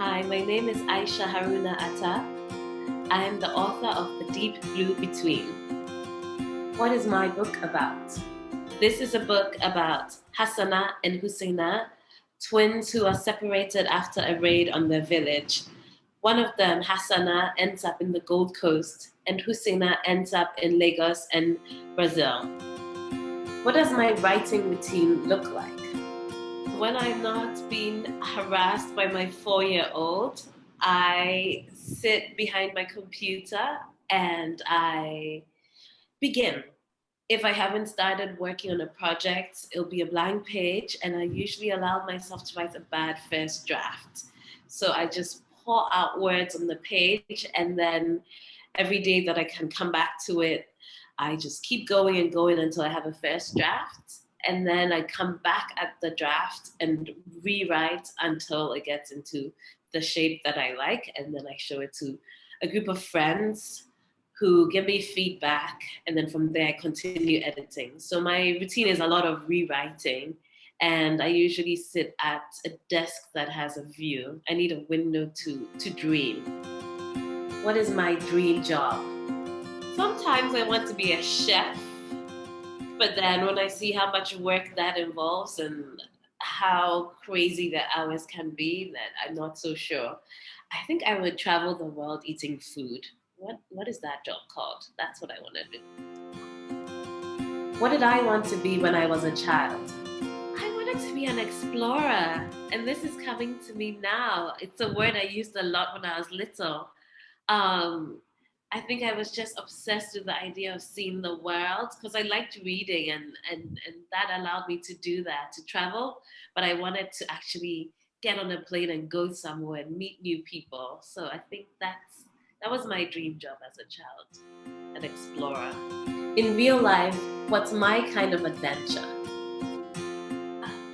Hi, my name is Ayesha Harruna Attah. I am the author of The Deep Blue Between. What is my book about? This is a book about Hassana and Husseina, twins who are separated after a raid on their village. One of them, Hassana, ends up in the Gold Coast, and Husseina ends up in Lagos and Brazil. What does my writing routine look like? When I'm not being harassed by my 4-year-old, I sit behind my computer and I begin. If I haven't started working on a project, it'll be a blank page, and I usually allow myself to write a bad first draft. So I just pour out words on the page, and then every day that I can come back to it, I just keep going and going until I have a first draft. And then I come back at the draft and rewrite until it gets into the shape that I like. And then I show it to a group of friends who give me feedback. And then from there, I continue editing. So my routine is a lot of rewriting. And I usually sit at a desk that has a view. I need a window to dream. What is my dream job? Sometimes I want to be a chef. But then when I see how much work that involves and how crazy the hours can be, then I'm not so sure. I think I would travel the world eating food. What is that job called? That's what I want to do. What did I want to be when I was a child? I wanted to be an explorer. And this is coming to me now. It's a word I used a lot when I was little. I think I was just obsessed with the idea of seeing the world because I liked reading and that allowed me to do that, to travel. But I wanted to actually get on a plane and go somewhere and meet new people. So I think that was my dream job as a child, an explorer. In real life, what's my kind of adventure?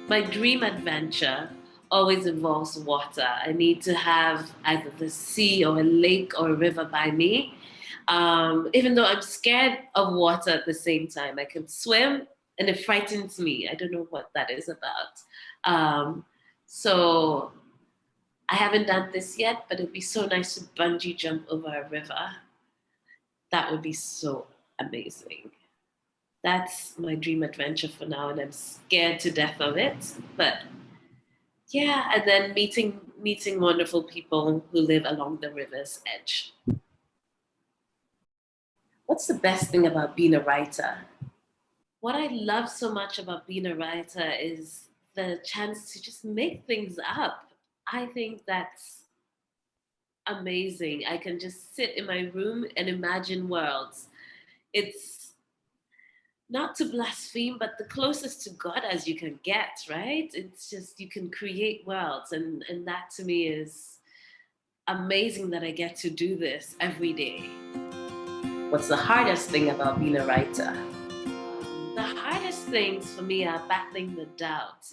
My dream adventure always involves water. I need to have either the sea or a lake or a river by me. Even though I'm scared of water at the same time, I can swim and it frightens me. I don't know what that is about. So I haven't done this yet, but it'd be so nice to bungee jump over a river. That would be so amazing. That's my dream adventure for now, and I'm scared to death of it. But yeah, and then meeting wonderful people who live along the river's edge. What's the best thing about being a writer? What I love so much about being a writer is the chance to just make things up. I think that's amazing. I can just sit in my room and imagine worlds. It's not to blaspheme, but the closest to God as you can get, right? It's just you can create worlds, and that to me is amazing that I get to do this every day. What's the hardest thing about being a writer? The hardest things for me are battling the doubts.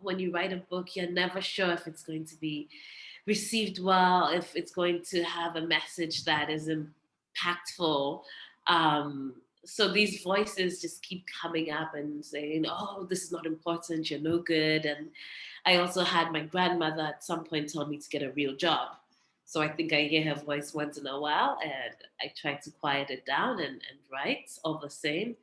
When you write a book, you're never sure if it's going to be received well, if it's going to have a message that is impactful. So these voices just keep coming up and saying, oh, this is not important, you're no good. And I also had my grandmother at some point tell me to get a real job. So I think I hear her voice once in a while and I try to quiet it down and write all the same.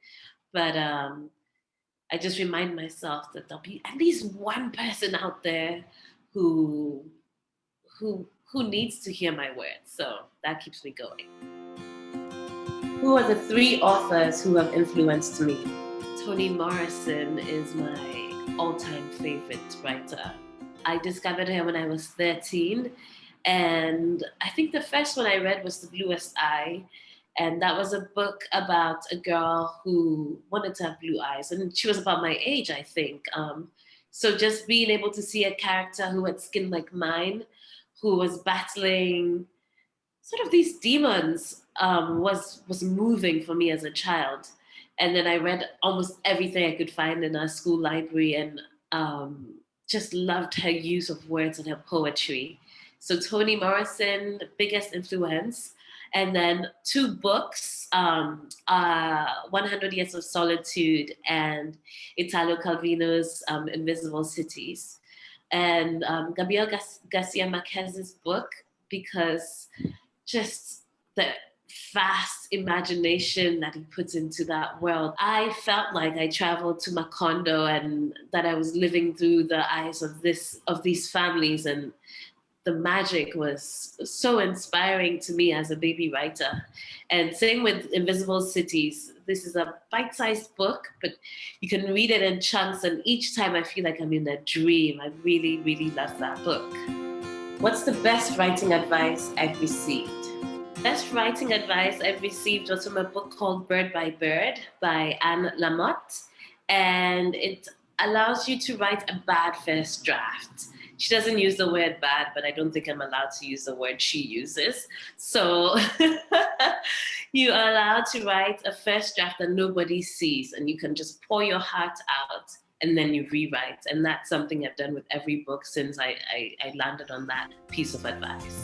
But I just remind myself that there'll be at least one person out there who needs to hear my words. So that keeps me going. Who are the 3 authors who have influenced me? Toni Morrison is my all-time favorite writer. I discovered her when I was 13. And I think the first one I read was The Bluest Eye. And that was a book about a girl who wanted to have blue eyes. And she was about my age, I think. So just being able to see a character who had skin like mine, who was battling sort of these demons, was moving for me as a child. And then I read almost everything I could find in our school library and just loved her use of words and her poetry. So Toni Morrison, the biggest influence. And then 2 books, 100 Years of Solitude and Italo Calvino's Invisible Cities. and Gabriel Garcia Marquez's book, because just the vast imagination that he puts into that world. I felt like I traveled to Macondo and that I was living through the eyes of these families, and the magic was so inspiring to me as a baby writer. And same with Invisible Cities. This is a bite-sized book, but you can read it in chunks, and each time I feel like I'm in a dream. I really, really love that book. What's the best writing advice I've received? Best writing advice I've received was from a book called Bird by Bird by Anne Lamott, and it allows you to write a bad first draft. She doesn't use the word bad, but I don't think I'm allowed to use the word she uses. So you are allowed to write a first draft that nobody sees, and you can just pour your heart out and then you rewrite. And that's something I've done with every book since I landed on that piece of advice.